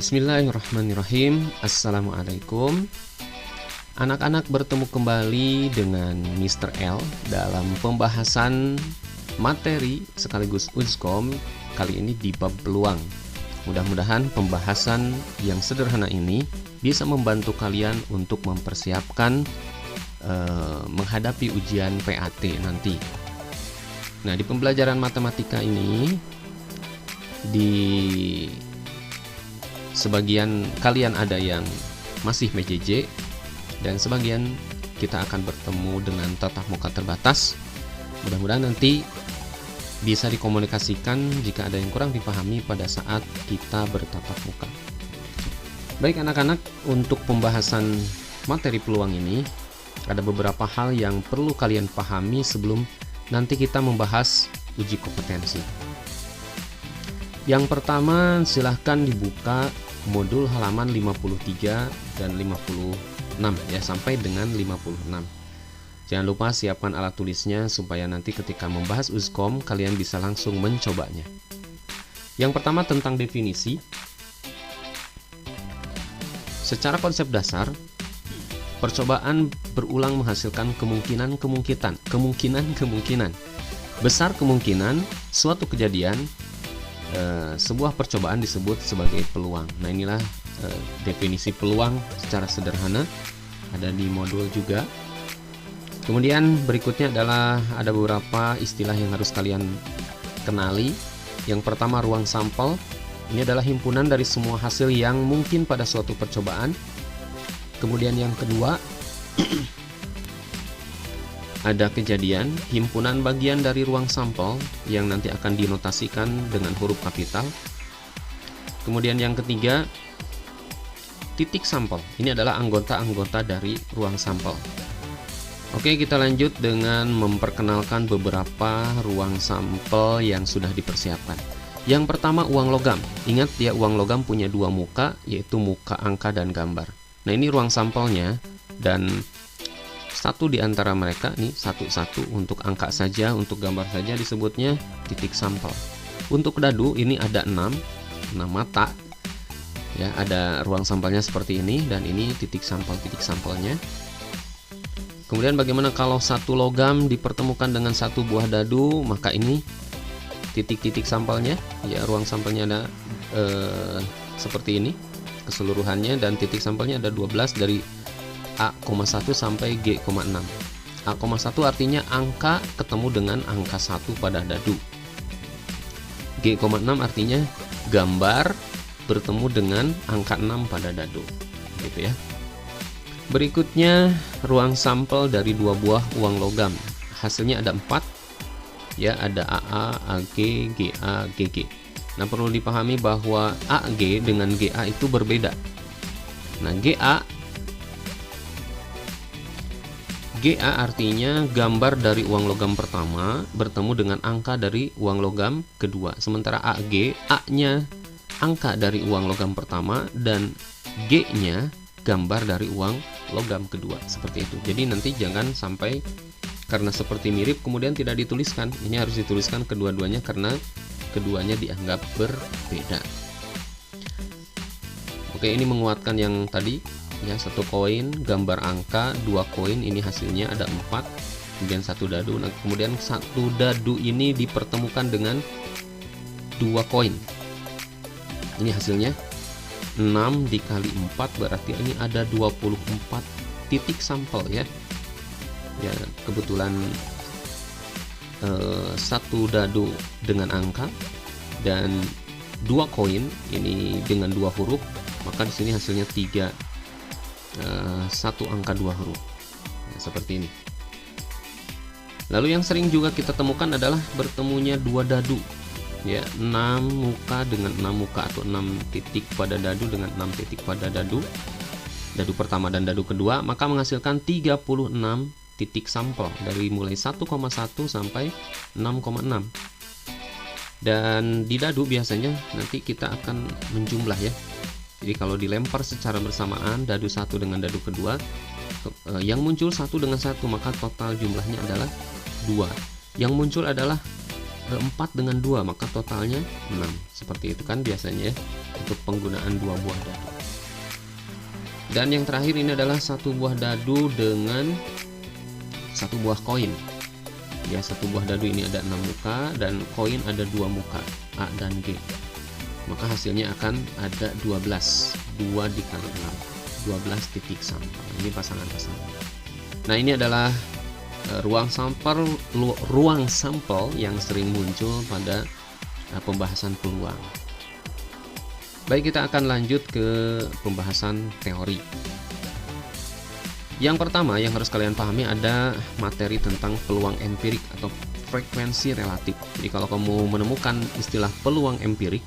Bismillahirrahmanirrahim. Assalamualaikum. Anak-anak bertemu kembali dengan Mr. L dalam pembahasan materi sekaligus UZCOM kali ini di bab peluang. Mudah-mudahan pembahasan yang sederhana ini bisa membantu kalian untuk mempersiapkan menghadapi ujian PAT nanti. Nah, di pembelajaran matematika ini di sebagian kalian ada yang masih PJJ dan sebagian kita akan bertemu dengan tatap muka terbatas. Mudah-mudahan nanti bisa dikomunikasikan jika ada yang kurang dipahami pada saat kita bertatap muka. Baik anak-anak, untuk pembahasan materi peluang ini ada beberapa hal yang perlu kalian pahami sebelum nanti kita membahas uji kompetensi. Yang pertama, silahkan dibuka modul halaman 53 dan 56 ya, sampai dengan 56. Jangan lupa siapkan alat tulisnya supaya nanti ketika membahas UZCOM kalian bisa langsung mencobanya. Yang pertama tentang definisi. Secara konsep dasar, percobaan berulang menghasilkan kemungkinan. Besar kemungkinan suatu kejadian sebuah percobaan disebut sebagai peluang. Nah, inilah definisi peluang secara sederhana, ada di modul juga. Kemudian berikutnya adalah ada beberapa istilah yang harus kalian kenali. Yang pertama, ruang sampel. Ini adalah himpunan dari semua hasil yang mungkin pada suatu percobaan. Kemudian yang kedua ada kejadian, himpunan bagian dari ruang sampel yang nanti akan dinotasikan dengan huruf kapital. Kemudian yang ketiga, titik sampel. Ini adalah anggota-anggota dari ruang sampel. Oke, kita lanjut dengan memperkenalkan beberapa ruang sampel yang sudah dipersiapkan. Yang pertama, uang logam. Ingat ya, uang logam punya dua muka, yaitu muka angka dan gambar. Nah, ini ruang sampelnya, dan satu di antara mereka nih, satu-satu untuk angka saja, untuk gambar saja disebutnya titik sampel. Untuk dadu ini ada 6 mata. Ya, ada ruang sampelnya seperti ini, dan ini titik sampelnya. Kemudian bagaimana kalau satu logam dipertemukan dengan satu buah dadu, maka ini titik-titik sampelnya. Ya, ruang sampelnya ada seperti ini keseluruhannya, dan titik sampelnya ada 12 dari A,1 sampai G,6. A,1 artinya angka ketemu dengan angka 1 pada dadu. G,6 artinya gambar bertemu dengan angka 6 pada dadu. Gitu ya. Berikutnya ruang sampel dari dua buah uang logam. Hasilnya ada 4. Ya, ada AA, AG, GA, GG. Nah, perlu dipahami bahwa AG dengan GA itu berbeda. Nah, GA artinya gambar dari uang logam pertama bertemu dengan angka dari uang logam kedua. Sementara AG, A-nya angka dari uang logam pertama dan G-nya gambar dari uang logam kedua. Seperti itu. Jadi nanti jangan sampai karena seperti mirip kemudian tidak dituliskan. Ini harus dituliskan kedua-duanya karena keduanya dianggap berbeda. Oke, ini menguatkan yang tadi. Ya, satu koin gambar angka, 2 koin ini hasilnya ada 4, kemudian satu dadu. Nah, kemudian satu dadu ini dipertemukan dengan 2 koin. Ini hasilnya 6 dikali 4, berarti ini ada 24 titik sampel ya. Ya, kebetulan satu dadu dengan angka dan 2 koin ini dengan 2 huruf, maka di sini hasilnya 3 satu angka 2 huruf. Nah, seperti ini. Lalu yang sering juga kita temukan adalah bertemunya 2 dadu. Ya, 6 muka dengan 6 muka atau 6 titik pada dadu dengan 6 titik pada dadu. Dadu pertama dan dadu kedua, maka menghasilkan 36 titik sampel dari mulai 1,1 sampai 6,6. Dan di dadu biasanya nanti kita akan menjumlah ya. Jadi kalau dilempar secara bersamaan dadu 1 dengan dadu kedua, yang muncul 1 dengan 1, maka total jumlahnya adalah 2. Yang muncul adalah 4 dengan 2, maka totalnya 6. Seperti itu kan biasanya ya. untuk penggunaan 2 buah dadu. Dan yang terakhir ini adalah 1 buah dadu dengan 1 buah koin. Ya, 1 buah dadu ini ada 6 muka dan koin ada 2 muka, A dan G. Maka hasilnya akan ada 12. 2 dikali 6, 12 titik sampel. Ini pasangan-pasangan. Nah, ini adalah ruang sampel yang sering muncul pada pembahasan peluang. Baik, kita akan lanjut ke pembahasan teori. Yang pertama yang harus kalian pahami ada materi tentang peluang empirik atau frekuensi relatif. Jadi kalau kamu menemukan istilah peluang empirik,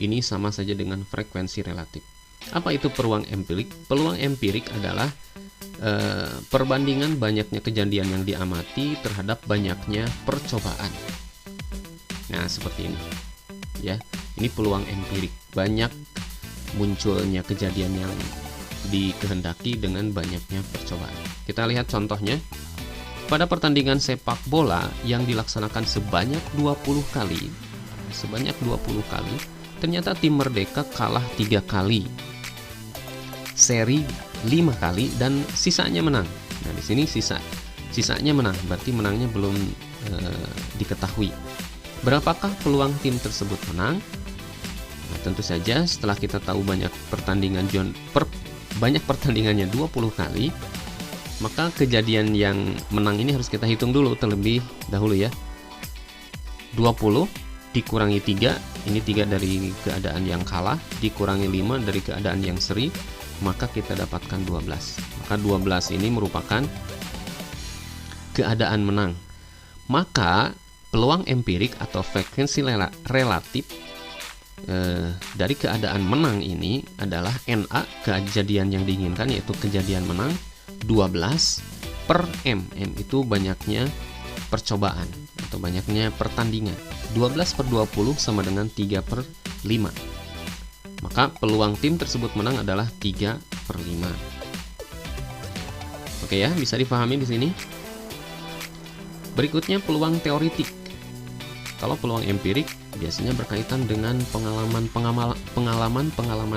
ini sama saja dengan frekuensi relatif. Apa itu peluang empirik? Peluang empirik adalah perbandingan banyaknya kejadian yang diamati terhadap banyaknya percobaan. Nah, seperti ini. Ya, ini peluang empirik. Banyak munculnya kejadian yang dikehendaki dengan banyaknya percobaan. Kita lihat contohnya. Pada pertandingan sepak bola yang dilaksanakan sebanyak 20 kali, ternyata tim Merdeka kalah 3 kali. Seri 5 kali dan sisanya menang. Nah, di sini sisanya menang, berarti menangnya belum diketahui. Berapakah peluang tim tersebut menang? Nah, tentu saja setelah kita tahu banyak pertandingannya 20 kali, maka kejadian yang menang ini harus kita hitung dulu terlebih dahulu ya. 20 dikurangi 3, ini 3 dari keadaan yang kalah, dikurangi 5 dari keadaan yang seri, maka kita dapatkan 12. Maka 12 ini merupakan keadaan menang. Maka peluang empirik atau frekuensi relatif dari keadaan menang ini adalah NA, kejadian yang diinginkan yaitu kejadian menang, 12 per M. M itu banyaknya percobaan atau banyaknya pertandingan. 12 per 20 sama dengan 3 per 5. Maka peluang tim tersebut menang adalah 3 per 5. Oke ya, bisa dipahami di sini. Berikutnya peluang teoritik. Kalau peluang empirik biasanya berkaitan dengan pengalaman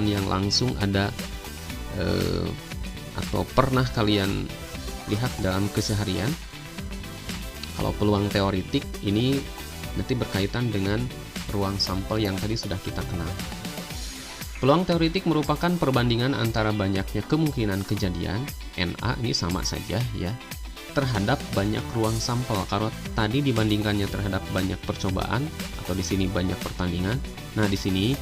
yang langsung ada atau pernah kalian lihat dalam keseharian. Kalau peluang teoritik ini nanti berkaitan dengan ruang sampel yang tadi sudah kita kenal. Peluang teoritik merupakan perbandingan antara banyaknya kemungkinan kejadian, NA ini sama saja ya, terhadap banyak ruang sampel. Kalau tadi dibandingkannya terhadap banyak percobaan atau di sini banyak pertandingan, nah di sini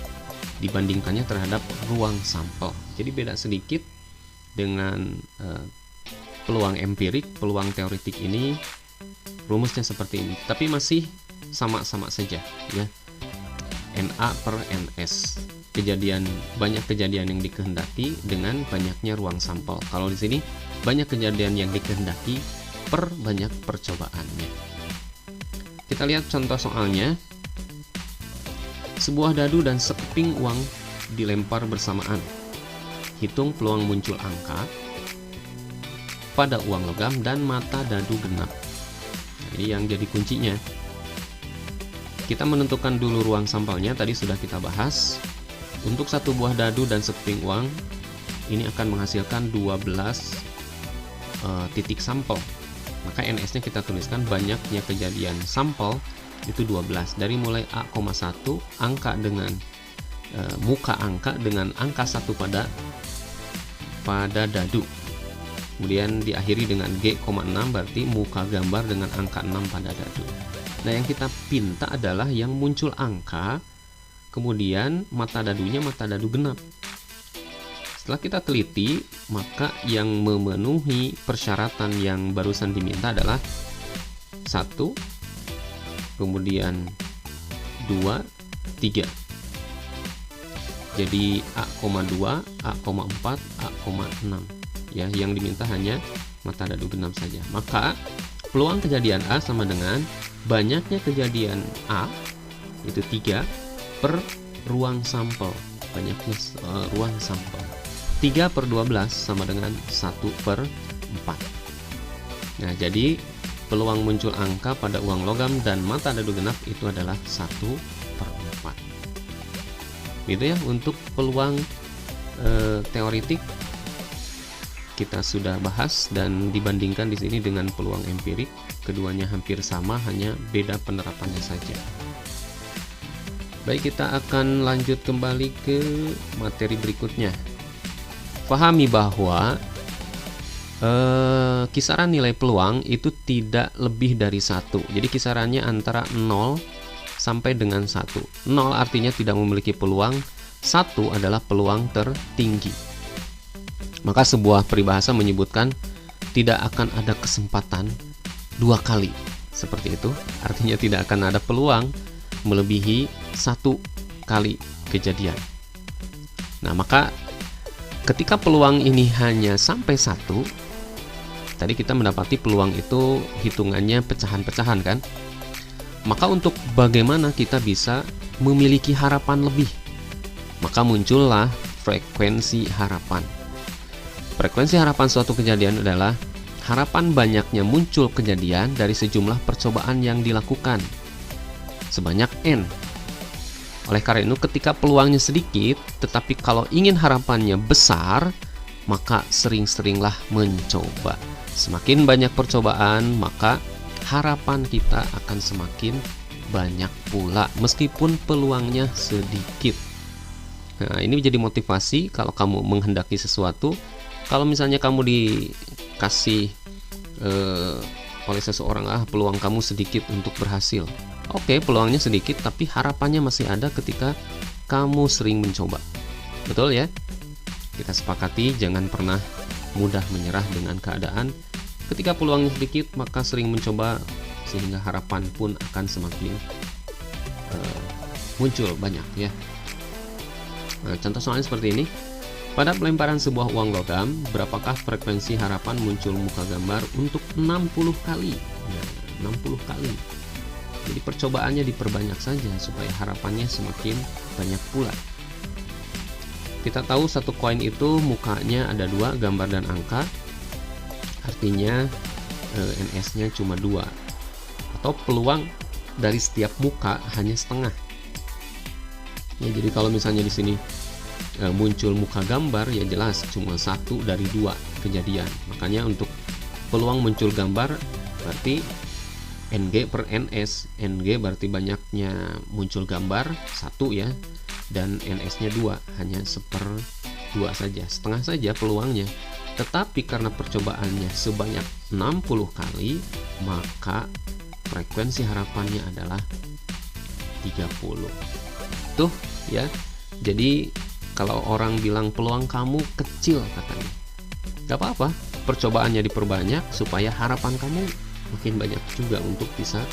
dibandingkannya terhadap ruang sampel. Jadi beda sedikit dengan peluang empirik. Peluang teoritik ini rumusnya seperti ini, tapi masih sama-sama saja ya. NA per NS. Banyak kejadian yang dikehendaki dengan banyaknya ruang sampel. Kalau di sini banyak kejadian yang dikehendaki per banyak percobaannya. Kita lihat contoh soalnya. Sebuah dadu dan sekeping uang dilempar bersamaan. Hitung peluang muncul angka pada uang logam dan mata dadu genap. Ini yang jadi kuncinya. Kita menentukan dulu ruang sampelnya, tadi sudah kita bahas. Untuk 1 buah dadu dan sekeping uang ini akan menghasilkan 12 titik sampel. Maka NS-nya kita tuliskan banyaknya kejadian sampel itu 12. Dari mulai A,1 angka dengan muka angka dengan angka 1 pada dadu. Kemudian diakhiri dengan G,6 berarti muka gambar dengan angka 6 pada dadu. Nah, yang kita pinta adalah yang muncul angka, kemudian mata dadunya mata dadu genap. Setelah kita teliti, maka yang memenuhi persyaratan yang barusan diminta adalah 1, kemudian 2, 3. Jadi A,2, A,4, A,6. Ya, yang diminta hanya mata dadu genap saja. Maka peluang kejadian A sama dengan banyaknya kejadian A, itu 3 per ruang sampel. Banyaknya ruang sampel. 3 per 12 sama dengan 1 per 4. Nah, jadi peluang muncul angka pada uang logam dan mata dadu genap itu adalah 1 per 4. gitu ya. Untuk peluang teoritik kita sudah bahas dan dibandingkan di sini dengan peluang empirik, keduanya hampir sama, hanya beda penerapannya saja. Baik, kita akan lanjut kembali ke materi berikutnya. Pahami bahwa kisaran nilai peluang itu tidak lebih dari 1. Jadi kisarannya antara 0 sampai dengan 1. 0 artinya tidak memiliki peluang, 1 adalah peluang tertinggi. Maka sebuah peribahasa menyebutkan tidak akan ada kesempatan 2 kali. Seperti itu, artinya tidak akan ada peluang melebihi 1 kali kejadian. Nah, maka ketika peluang ini hanya sampai 1, tadi kita mendapati peluang itu hitungannya pecahan-pecahan kan? Maka untuk bagaimana kita bisa memiliki harapan lebih, maka muncullah frekuensi harapan. Frekuensi harapan suatu kejadian adalah harapan banyaknya muncul kejadian dari sejumlah percobaan yang dilakukan sebanyak N. Oleh karena itu, ketika peluangnya sedikit, tetapi kalau ingin harapannya besar, maka sering-seringlah mencoba. Semakin banyak percobaan, maka harapan kita akan semakin banyak pula, meskipun peluangnya sedikit. Nah, ini menjadi motivasi kalau kamu menghendaki sesuatu. Kalau misalnya kamu dikasih oleh seseorang, peluang kamu sedikit untuk berhasil. Oke, peluangnya sedikit, tapi harapannya masih ada ketika kamu sering mencoba. Betul ya? Kita sepakati jangan pernah mudah menyerah dengan keadaan. Ketika peluangnya sedikit, maka sering mencoba, sehingga harapan pun akan semakin muncul banyak ya. Nah, contoh soalnya seperti ini. Pada pelemparan sebuah uang logam, berapakah frekuensi harapan muncul muka gambar untuk 60 kali? Nah, 60 kali. Jadi percobaannya diperbanyak saja supaya harapannya semakin banyak pula. Kita tahu satu koin itu mukanya ada 2, gambar dan angka. Artinya NS-nya cuma 2. Atau peluang dari setiap muka hanya setengah. Ya, jadi kalau misalnya di sini muncul muka gambar, ya jelas cuma 1 dari 2 kejadian. Makanya untuk peluang muncul gambar berarti NG per NS. NG berarti banyaknya muncul gambar 1 ya, dan NS-nya 2, hanya 1/2 saja, setengah saja peluangnya. Tetapi karena percobaannya sebanyak 60 kali, maka frekuensi harapannya adalah 30. Tuh ya. Jadi kalau orang bilang peluang kamu kecil katanya, gak apa-apa, percobaannya diperbanyak supaya harapan kamu makin banyak juga untuk bisa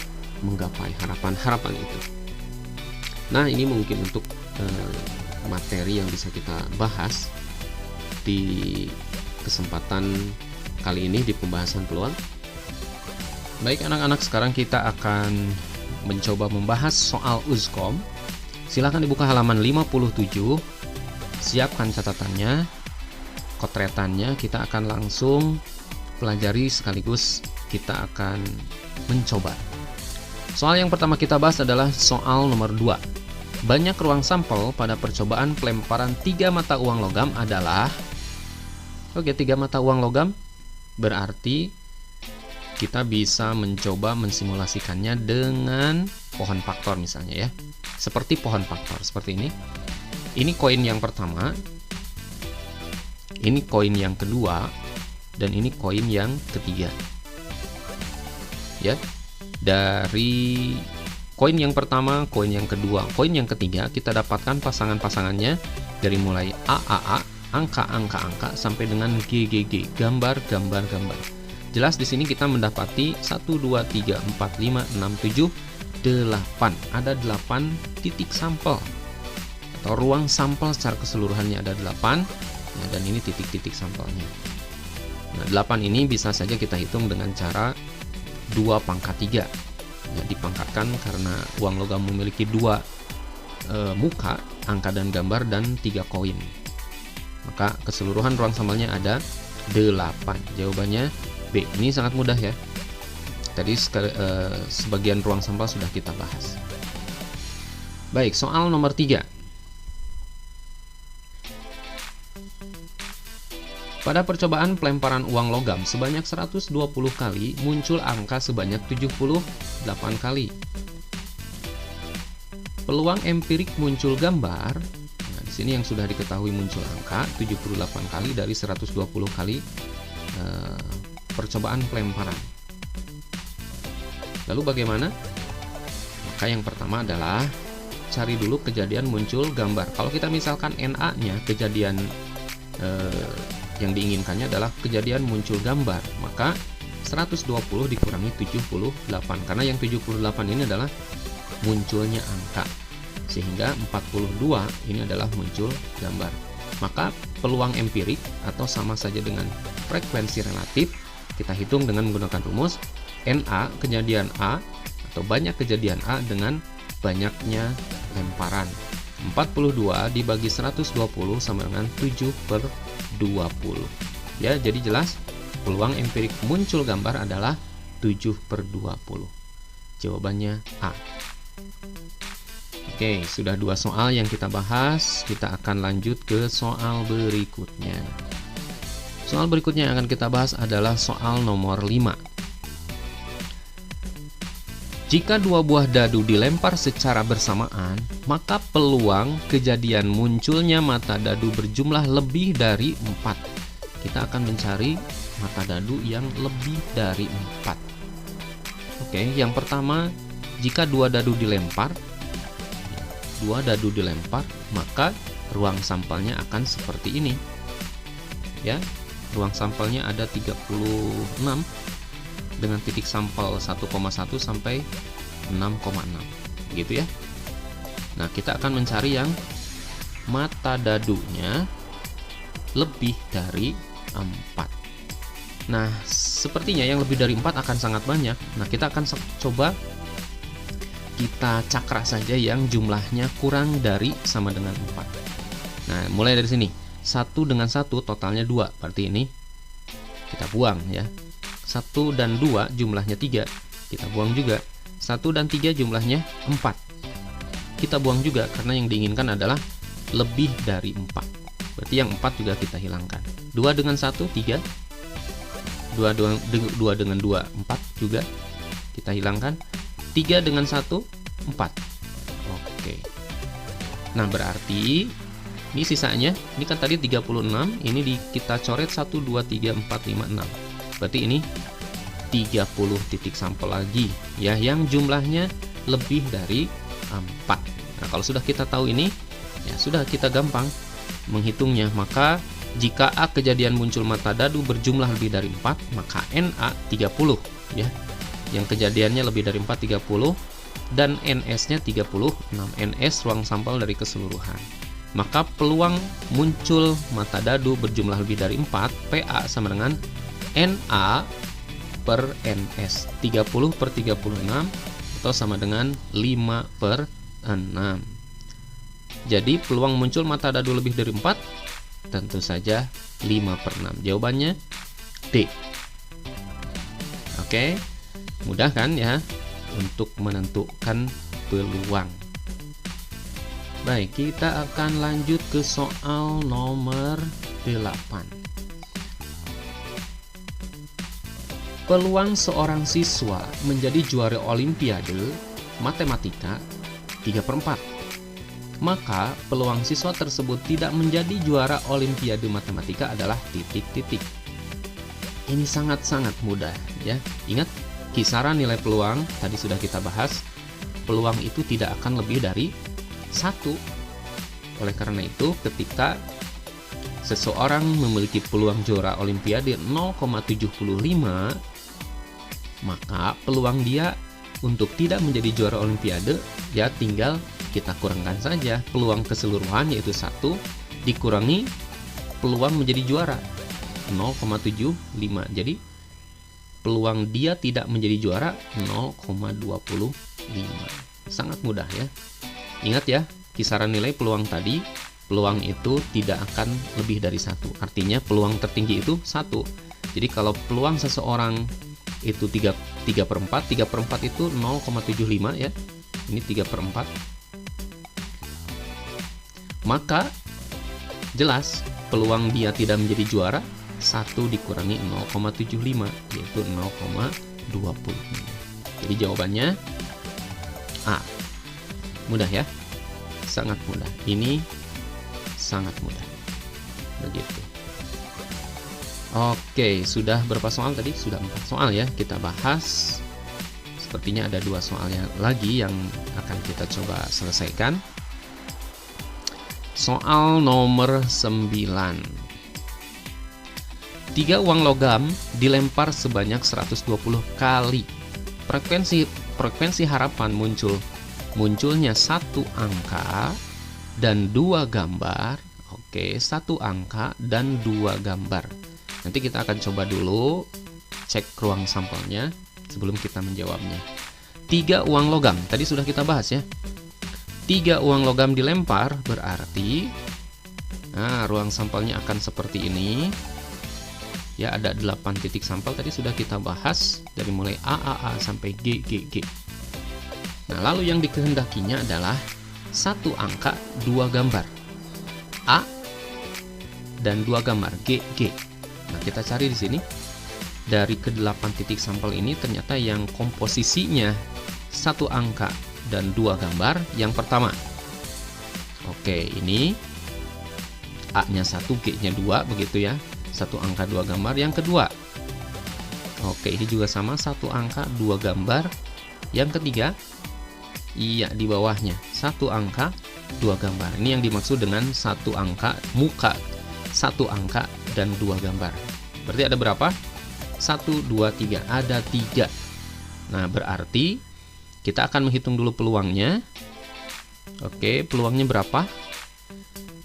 menggapai harapan-harapan itu. Nah, ini mungkin untuk materi yang bisa kita bahas di kesempatan kali ini di pembahasan peluang. Baik anak-anak, sekarang kita akan mencoba membahas soal Uzkom. Silahkan dibuka halaman 57. Siapkan catatannya, kotretannya. Kita akan langsung pelajari sekaligus kita akan mencoba. Soal yang pertama kita bahas adalah soal nomor 2. Banyak ruang sampel pada percobaan pelemparan 3 mata uang logam adalah... Oke, 3 mata uang logam berarti kita bisa mencoba mensimulasikannya dengan pohon faktor misalnya ya. Seperti pohon faktor seperti ini. Ini koin yang pertama, ini koin yang kedua, dan ini koin yang ketiga. Ya, dari koin yang pertama, koin yang kedua, koin yang ketiga, kita dapatkan pasangan-pasangannya dari mulai AAA, angka-angka sampai dengan GGG, gambar-gambar. Jelas di sini kita mendapati 1, 2, 3, 4, 5, 6, 7, 8. Ada 8 titik sampel. Atau ruang sampel secara keseluruhannya ada 8, nah, dan ini titik-titik sampelnya. Nah, 8 ini bisa saja kita hitung dengan cara 2 pangkat 3. Ya, dipangkatkan karena uang logam memiliki 2 muka, angka dan gambar, dan 3 koin. Maka keseluruhan ruang sampelnya ada 8. Jawabannya B. Ini sangat mudah ya. Tadi sebagian ruang sampel sudah kita bahas. Baik, soal nomor 3. Pada percobaan pelemparan uang logam sebanyak 120 kali, muncul angka sebanyak 78 kali. Peluang empirik muncul gambar, nah di sini yang sudah diketahui muncul angka 78 kali dari 120 kali percobaan pelemparan. Lalu bagaimana? Maka yang pertama adalah cari dulu kejadian muncul gambar. Kalau kita misalkan NA-nya kejadian yang diinginkannya adalah kejadian muncul gambar, maka 120 dikurangi 78, karena yang 78 ini adalah munculnya angka, sehingga 42 ini adalah muncul gambar. Maka peluang empirik atau sama saja dengan frekuensi relatif kita hitung dengan menggunakan rumus NA kejadian A atau banyak kejadian A dengan banyaknya lemparan. 42 dibagi 120 sama dengan 7/20. Ya, jadi jelas peluang empirik muncul gambar adalah 7/20. Jawabannya A. Oke, sudah 2 soal yang kita bahas. Kita akan lanjut ke soal berikutnya. Soal berikutnya yang akan kita bahas adalah soal nomor 5. Jika 2 buah dadu dilempar secara bersamaan, maka peluang kejadian munculnya mata dadu berjumlah lebih dari 4. Kita akan mencari mata dadu yang lebih dari 4. Oke, yang pertama, jika 2 dadu dilempar, maka ruang sampelnya akan seperti ini. Ya, ruang sampelnya ada 36 dengan titik sampel 1,1 sampai 6,6 gitu ya. Nah, kita akan mencari yang mata dadunya lebih dari 4. Nah, sepertinya yang lebih dari 4 akan sangat banyak. Nah, kita akan coba kita cakra saja yang jumlahnya kurang dari sama dengan 4. Nah, mulai dari sini. 1 dengan 1 totalnya 2, berarti ini kita buang ya. 1 dan 2 jumlahnya 3, kita buang juga. 1 dan 3 jumlahnya 4, kita buang juga karena yang diinginkan adalah lebih dari 4. Berarti yang 4 juga kita hilangkan. 2 dengan 1 3, 2 dengan 2 4 juga kita hilangkan. 3 dengan 1 4. Oke. Nah, berarti ini sisanya, ini kan tadi 36, ini kita coret 1 2 3 4 5 6. Berarti ini 30 titik sampel lagi ya, yang jumlahnya lebih dari 4. Nah, kalau sudah kita tahu ini, ya sudah, kita gampang menghitungnya. Maka jika A kejadian muncul mata dadu berjumlah lebih dari 4, maka NA 30 ya. Yang kejadiannya lebih dari 4 30 dan NS-nya 36. NS ruang sampel dari keseluruhan. Maka peluang muncul mata dadu berjumlah lebih dari 4, PA sama dengan NA per NS, 30/36 atau sama dengan 5/6. Jadi peluang muncul mata dadu lebih dari 4 tentu saja 5/6. Jawabannya D. Oke, mudah kan ya untuk menentukan peluang. Baik, kita akan lanjut ke soal nomor 8. Peluang seorang siswa menjadi juara Olimpiade Matematika 3/4. Maka peluang siswa tersebut tidak menjadi juara Olimpiade Matematika adalah titik-titik. Ini sangat-sangat mudah ya. Ingat, kisaran nilai peluang tadi sudah kita bahas. Peluang itu tidak akan lebih dari 1. Oleh karena itu, ketika seseorang memiliki peluang juara Olimpiade 0,75, maka peluang dia untuk tidak menjadi juara Olimpiade ya tinggal kita kurangkan saja peluang keseluruhan, yaitu 1 dikurangi peluang menjadi juara 0,75. Jadi peluang dia tidak menjadi juara 0,25. Sangat mudah ya. Ingat ya, kisaran nilai peluang tadi, peluang itu tidak akan lebih dari 1. Artinya peluang tertinggi itu 1. Jadi kalau peluang seseorang itu 3/4 itu 0,75 ya. Ini 3/4. Maka jelas peluang dia tidak menjadi juara 1 dikurangi 0,75, yaitu 0,25. Jadi jawabannya A. Mudah ya? Sangat mudah. Ini sangat mudah. Begitu. Oke, sudah berapa soal tadi? Sudah 4 soal ya kita bahas. Sepertinya ada 2 soalnya lagi yang akan kita coba selesaikan. Soal nomor 9. 3 uang logam dilempar sebanyak 120 kali. Frekuensi harapan munculnya 1 angka dan 2 gambar. Oke, 1 angka dan 2 gambar. Nanti kita akan coba dulu cek ruang sampelnya sebelum kita menjawabnya. 3 uang logam, tadi sudah kita bahas ya. 3 uang logam dilempar berarti ruang sampelnya akan seperti ini. Ya, ada 8 titik sampel tadi sudah kita bahas dari mulai A sampai G. Nah, lalu yang dikehendakinya adalah 1 angka 2 gambar. A dan 2 gambar G. Nah, kita cari di sini. Dari ke-8 titik sampel ini ternyata yang komposisinya 1 angka dan 2 gambar yang pertama. Oke, ini A-nya 1, G-nya 2 begitu ya. 1 angka 2 gambar yang kedua. Oke, ini juga sama, 1 angka 2 gambar. Yang ketiga, iya di bawahnya 1 angka 2 gambar. Ini yang dimaksud dengan 1 angka muka, 1 angka dan 2 gambar. Berarti ada berapa? 1, 2, 3. Ada 3. Nah, berarti kita akan menghitung dulu peluangnya. Oke, peluangnya berapa?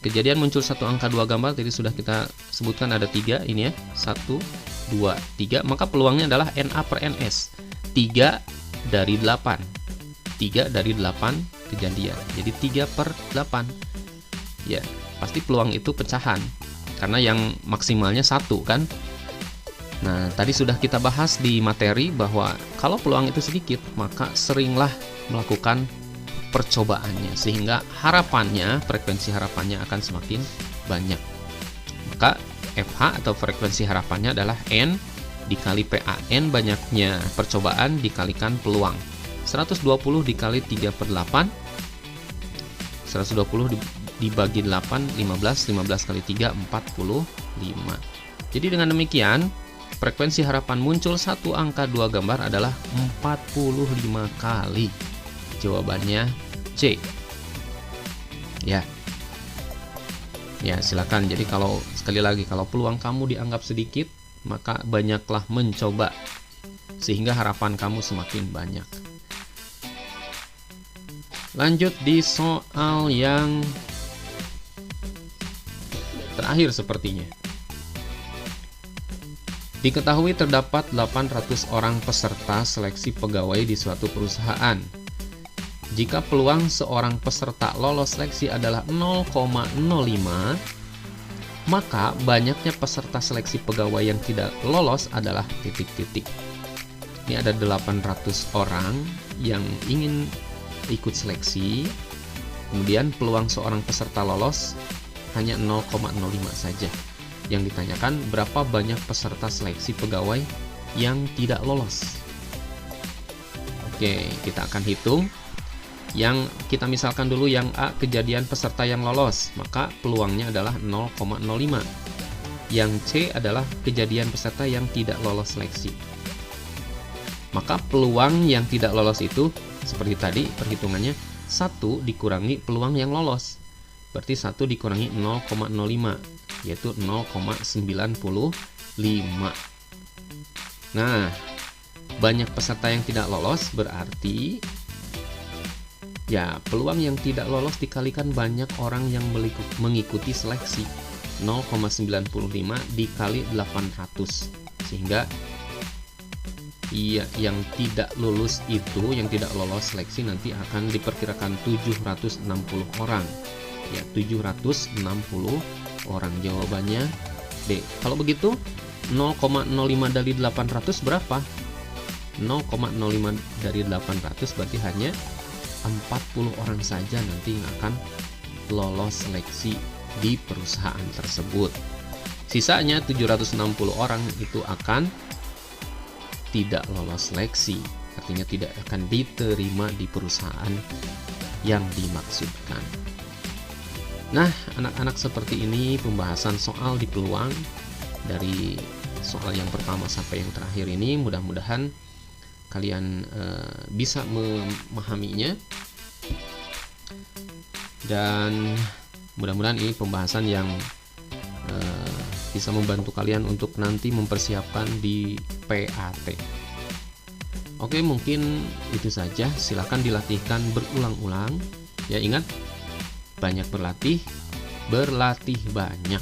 Kejadian muncul 1 angka 2 gambar tadi sudah kita sebutkan ada 3 ini ya. 1, 2, 3. Maka peluangnya adalah NA per NS. 3 dari 8. 3 dari 8 kejadian. Jadi 3 per 8. Ya, pasti peluang itu pecahan. Karena yang maksimalnya 1 kan. Nah, tadi sudah kita bahas di materi bahwa kalau peluang itu sedikit, maka seringlah melakukan percobaannya. Sehingga harapannya, frekuensi harapannya akan semakin banyak. Maka FH atau frekuensi harapannya adalah N dikali PA. N banyaknya percobaan dikalikan peluang. 120 dikali 3 per 8. 120 dibagi 8, 15 kali 3, 45. Jadi dengan demikian, frekuensi harapan muncul 1 angka 2 gambar adalah 45 kali. Jawabannya C. Ya. Ya, silakan. Jadi kalau sekali lagi kalau peluang kamu dianggap sedikit, maka banyaklah mencoba sehingga harapan kamu semakin banyak. Lanjut di soal yang terakhir sepertinya. Diketahui terdapat 800 orang peserta seleksi pegawai di suatu perusahaan. Jika peluang seorang peserta lolos seleksi adalah 0,05, maka banyaknya peserta seleksi pegawai yang tidak lolos adalah titik-titik. Ini ada 800 orang yang ingin ikut seleksi, kemudian peluang seorang peserta lolos hanya 0,05 saja. Yang ditanyakan berapa banyak peserta seleksi pegawai yang tidak lolos. Oke, kita akan hitung. Yang kita misalkan dulu yang A, kejadian peserta yang lolos, maka peluangnya adalah 0,05. Yang C adalah kejadian peserta yang tidak lolos seleksi. Maka peluang yang tidak lolos itu seperti tadi perhitungannya 1 dikurangi peluang yang lolos. Berarti 1 dikurangi 0,05, yaitu 0,95. Nah, banyak peserta yang tidak lolos berarti ya peluang yang tidak lolos dikalikan banyak orang yang mengikuti seleksi. 0,95 dikali 800. Sehingga iya, yang tidak lulus itu, yang tidak lolos seleksi nanti akan diperkirakan 760 orang. Ya, 760 orang. Jawabannya D. Kalau begitu 0,05 dari 800 berapa? 0,05 dari 800 berarti hanya 40 orang saja nanti yang akan lolos seleksi di perusahaan tersebut. Sisanya 760 orang itu akan tidak lolos seleksi, artinya tidak akan diterima di perusahaan yang dimaksudkan. Nah, anak-anak, seperti ini pembahasan soal di peluang dari soal yang pertama sampai yang terakhir ini. Mudah-mudahan kalian bisa memahaminya, dan mudah-mudahan ini pembahasan yang bisa membantu kalian untuk nanti mempersiapkan di PAT. Oke, mungkin itu saja. Silahkan dilatihkan berulang-ulang. Ya, ingat, banyak berlatih, berlatih banyak.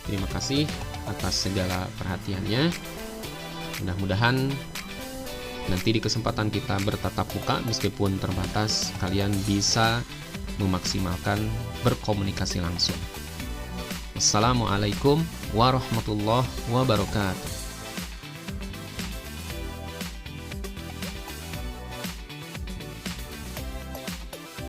Terima kasih atas segala perhatiannya. Mudah-mudahan nanti di kesempatan kita bertatap muka, meskipun terbatas, kalian bisa memaksimalkan berkomunikasi langsung. Assalamualaikum warahmatullahi wabarakatuh.